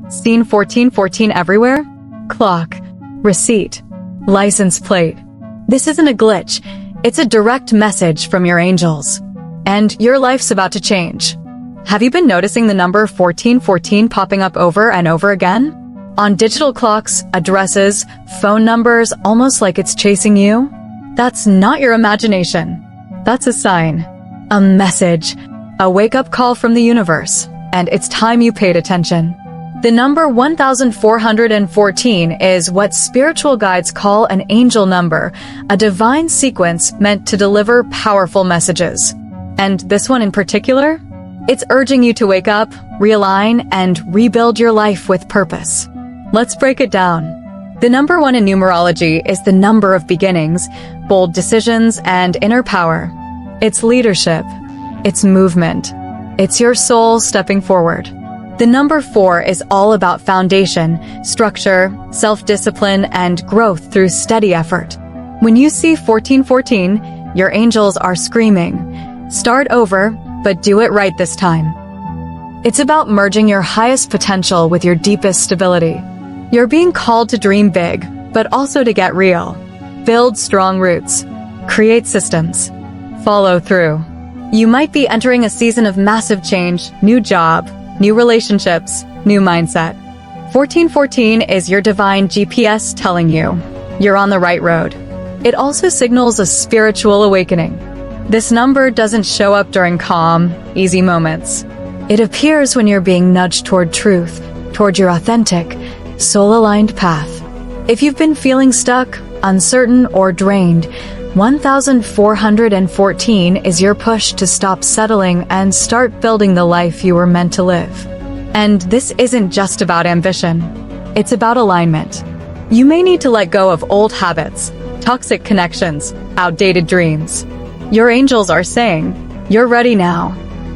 Seen 1414 everywhere? Clock, receipt, license plate. This isn't a glitch. It's a direct message from your angels. And your life's about to change. Have you been noticing the number 1414 popping up over and over again? On digital clocks, addresses, phone numbers, almost like it's chasing you? That's not your imagination. That's a sign. A message. A wake-up call from the universe. And it's time you paid attention. The number 1414 is what spiritual guides call an angel number, a divine sequence meant to deliver powerful messages. And this one in particular? It's urging you to wake up, realign, and rebuild your life with purpose. Let's break it down. The number 1 in numerology is the number of beginnings, bold decisions, and inner power. It's leadership. It's movement. It's your soul stepping forward. The number 4 is all about foundation, structure, self-discipline, and growth through steady effort. When you see 1414, your angels are screaming, "Start over, but do it right this time." It's about merging your highest potential with your deepest stability. You're being called to dream big, but also to get real. Build strong roots. Create systems. Follow through. You might be entering a season of massive change, new job, new relationships, new mindset. 1414 is your divine GPS telling you you're on the right road. It also signals a spiritual awakening. This number doesn't show up during calm, easy moments. It appears when you're being nudged toward truth, toward your authentic, soul-aligned path. If you've been feeling stuck, uncertain, or drained, 1414 is your push to stop settling and start building the life you were meant to live. And this isn't just about ambition. It's about alignment. You may need to let go of old habits, toxic connections, outdated dreams. Your angels are saying, you're ready now.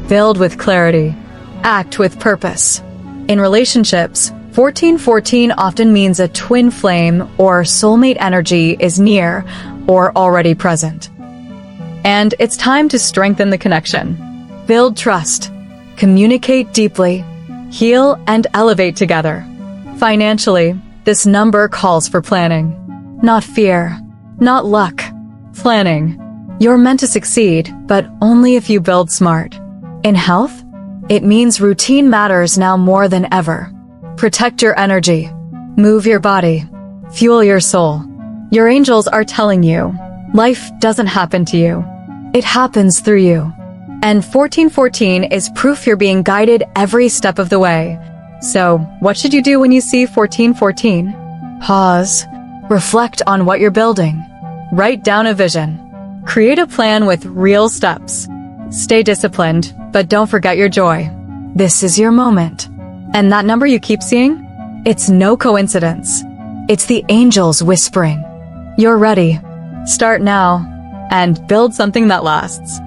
Build with clarity. Act with purpose. In relationships, 1414 often means a twin flame or soulmate energy is near or already present. And it's time to strengthen the connection. Build trust. Communicate deeply. Heal and elevate together. Financially, this number calls for planning. Not fear. Not luck. Planning. You're meant to succeed, but only if you build smart. In health, it means routine matters now more than ever. Protect your energy. Move your body. Fuel your soul. Your angels are telling you, life doesn't happen to you. It happens through you. And 1414 is proof you're being guided every step of the way. So, what should you do when you see 1414? Pause. Reflect on what you're building. Write down a vision. Create a plan with real steps. Stay disciplined, but don't forget your joy. This is your moment. And that number you keep seeing? It's no coincidence. It's the angels whispering. You're ready. Start now and build something that lasts.